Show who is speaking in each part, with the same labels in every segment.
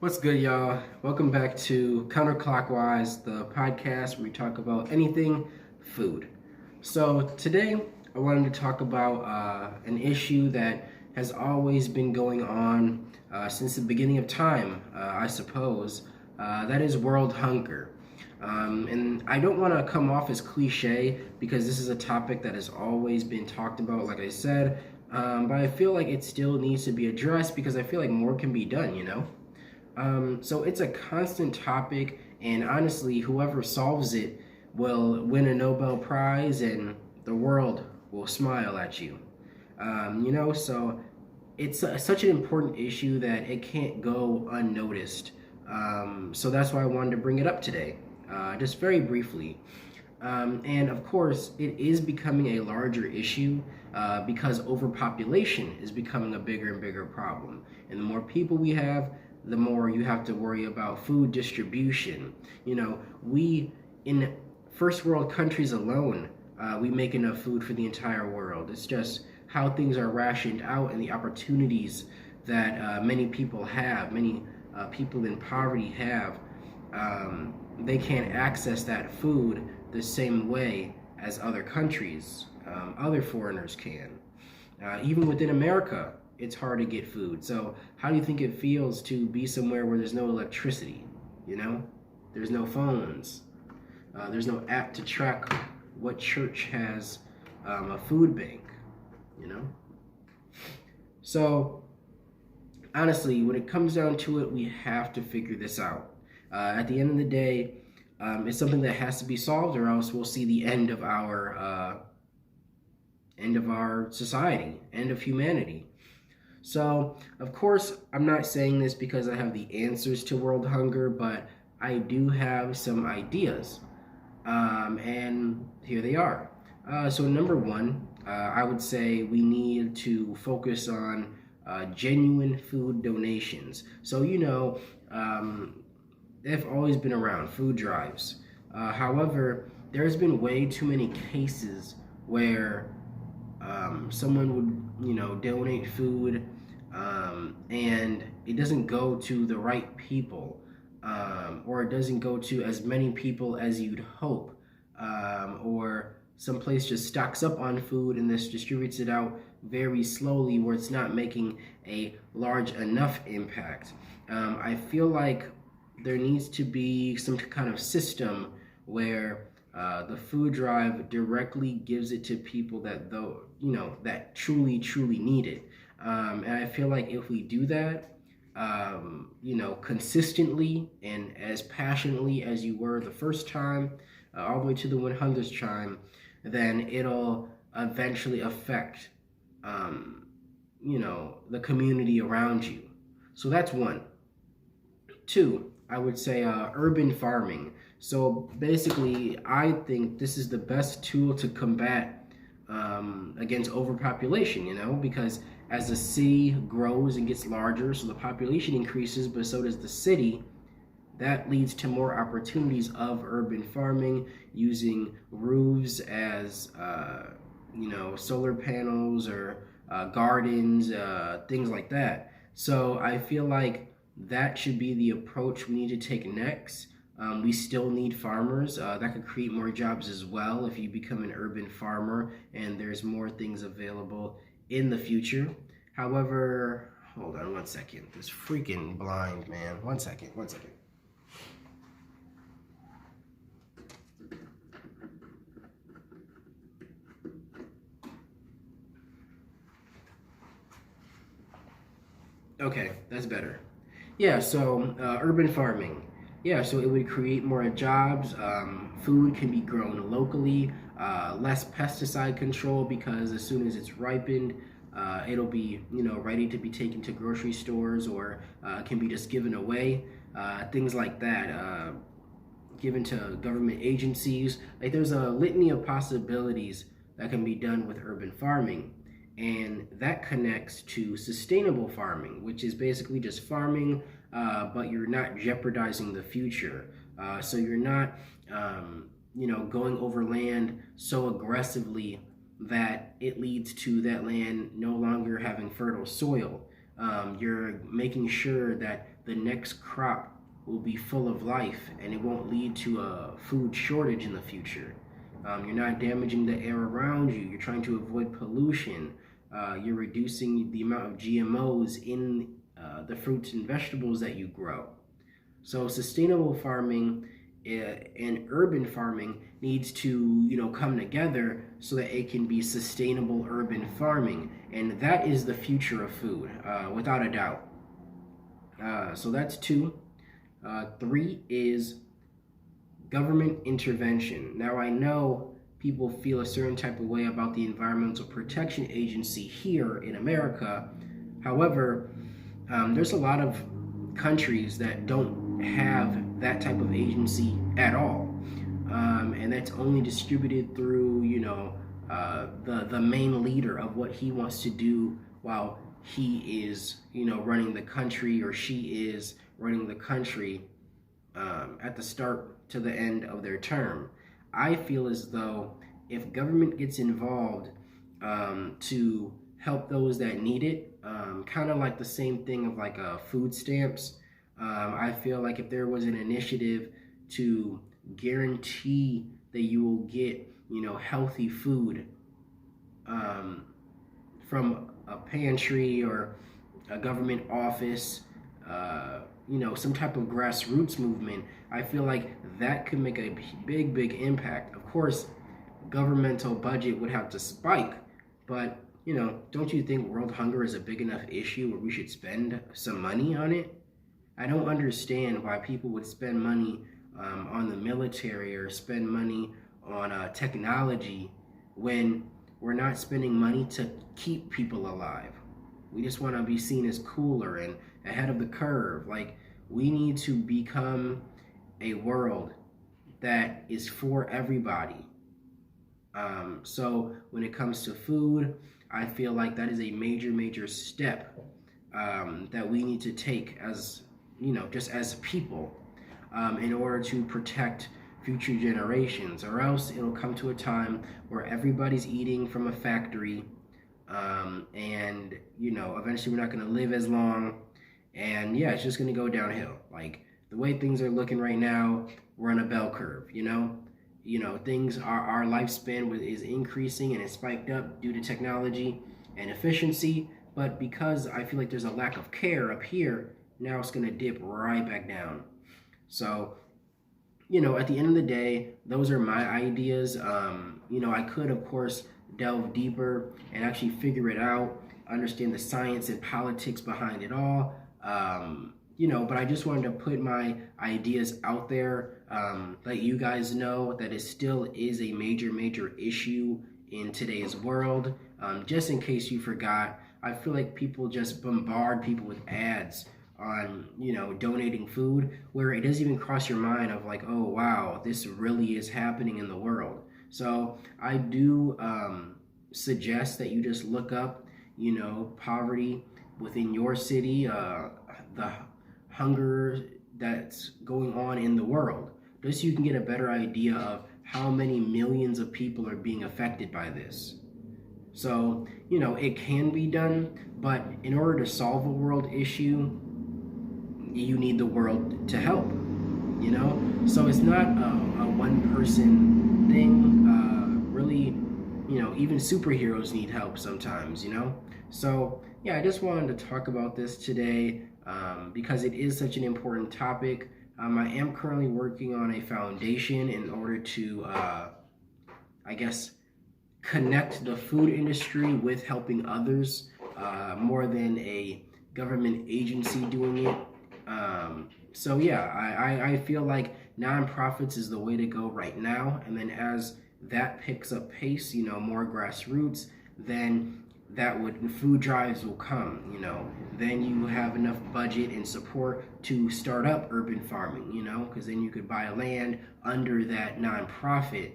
Speaker 1: What's good, y'all? Welcome back to Counterclockwise, the podcast where we talk about anything food. So, today I wanted to talk about an issue that has always been going on since the beginning of time, I suppose. That is world hunger. And I don't want to come off as cliche because this is a topic that has always been talked about, like I said. But I feel like it still needs to be addressed because I feel like more can be done, you know? So it's a constant topic, and honestly, whoever solves it will win a Nobel Prize, and the world will smile at you. So it's such an important issue that it can't go unnoticed. So that's why I wanted to bring it up today, just very briefly. And of course, it is becoming a larger issue because overpopulation is becoming a bigger and bigger problem. And the more people we have, the more you have to worry about food distribution. We in first world countries alone, we make enough food for the entire world. It's just how things are rationed out and the opportunities that many people have, many people in poverty have. They can't access that food the same way as other countries, other foreigners can. Even within America, it's hard to get food. So how do you think it feels to be somewhere where there's no electricity? There's no phones. There's no app to track what church has a food bank. You know. So honestly, when it comes down to it, we have to figure this out. At the end of the day, it's something that has to be solved, or else we'll see the end of our society, end of humanity. So, of course, I'm not saying this because I have the answers to world hunger, but I do have some ideas. And here they are. So, number one, I would say we need to focus on genuine food donations. So, they've always been around, food drives. However, there's been way too many cases where someone would, donate food, and it doesn't go to the right people, or it doesn't go to as many people as you'd hope, or some place just stocks up on food and this distributes it out very slowly where it's not making a large enough impact. I feel like there needs to be some kind of system where the food drive directly gives it to people that truly need it. And I feel like if we do that, consistently and as passionately as you were the first time, all the way to the 100th time, then it'll eventually affect, the community around you. So that's one. Two, I would say urban farming. So basically, I think this is the best tool to combat against overpopulation, because as the city grows and gets larger, so the population increases, but so does the city. That leads to more opportunities of urban farming using roofs as, solar panels or gardens, things like that. So I feel like that should be the approach we need to take next. We still need farmers. That could create more jobs as well if you become an urban farmer and there's more things available in the future. However, hold on one second. This freaking blind, man. One second. Okay, that's better. Yeah, so urban farming. Yeah, so it would create more jobs. Food can be grown locally, less pesticide control because as soon as it's ripened, it'll be ready to be taken to grocery stores or can be just given away. Things like that, given to government agencies. Like there's a litany of possibilities that can be done with urban farming. And that connects to sustainable farming, which is basically just farming, but you're not jeopardizing the future. So you're not, going over land so aggressively that it leads to that land no longer having fertile soil. You're making sure that the next crop will be full of life and it won't lead to a food shortage in the future. You're not damaging the air around you. You're trying to avoid pollution. You're reducing the amount of GMOs in the fruits and vegetables that you grow. So sustainable farming and urban farming needs to, come together so that it can be sustainable urban farming, and that is the future of food, without a doubt. So that's two. Three is government intervention. Now I know people feel a certain type of way about the Environmental Protection Agency here in America. However, there's a lot of countries that don't have that type of agency at all, and that's only distributed through the main leader of what he wants to do while he is running the country, or she is running the country at the start to the end of their term. I feel as though if government gets involved to help those that need it, kind of like the same thing of like food stamps. I feel like if there was an initiative to guarantee that you will get, healthy food from a pantry or a government office, some type of grassroots movement, I feel like that could make a big, big impact. Of course, governmental budget would have to spike, but don't you think world hunger is a big enough issue where we should spend some money on it? I don't understand why people would spend money on the military or spend money on technology when we're not spending money to keep people alive. We just want to be seen as cooler and ahead of the curve. Like, we need to become a world that is for everybody. So when it comes to food, I feel like that is a major, major step that we need to take as, just as people, in order to protect future generations, or else it'll come to a time where everybody's eating from a factory, and eventually we're not going to live as long, and yeah, it's just going to go downhill. Like, the way things are looking right now, we're on a bell curve. Things our lifespan is increasing, and it's spiked up due to technology and efficiency, but because I feel like there's a lack of care up here, now it's going to dip right back down. So at the end of the day, those are my ideas. I could, of course, delve deeper and actually figure it out, understand the science and politics behind it all. But I just wanted to put my ideas out there, let you guys know that it still is a major, major issue in today's world. Just in case you forgot, I feel like people just bombard people with ads on, donating food, where it doesn't even cross your mind of like, oh, wow, this really is happening in the world. So I do suggest that you just look up, poverty within your city, the hunger that's going on in the world, just so you can get a better idea of how many millions of people are being affected by this. So, it can be done, but in order to solve a world issue, you need the world to help, So it's not a one-person thing. Really, even superheroes need help sometimes, So, yeah, I just wanted to talk about this today because it is such an important topic. I am currently working on a foundation in order to, connect the food industry with helping others, more than a government agency doing it. So yeah, I feel like nonprofits is the way to go right now. And then as that picks up pace, more grassroots, then food drives will come, then you have enough budget and support to start up urban farming, because then you could buy land under that nonprofit,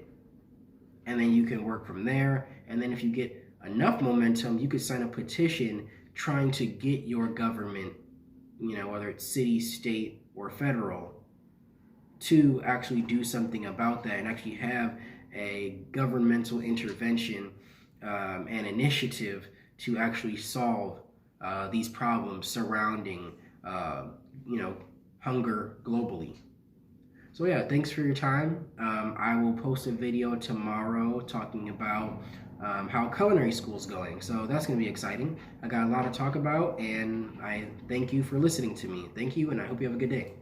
Speaker 1: and then you can work from there. And then if you get enough momentum, you could sign a petition trying to get your government, whether it's city, state, or federal, to actually do something about that and actually have a governmental intervention and initiative to actually solve these problems surrounding hunger globally. So yeah, thanks for your time. I will post a video tomorrow talking about how culinary school is going. So that's going to be exciting. I got a lot to talk about, and I thank you for listening to me. Thank you, and I hope you have a good day.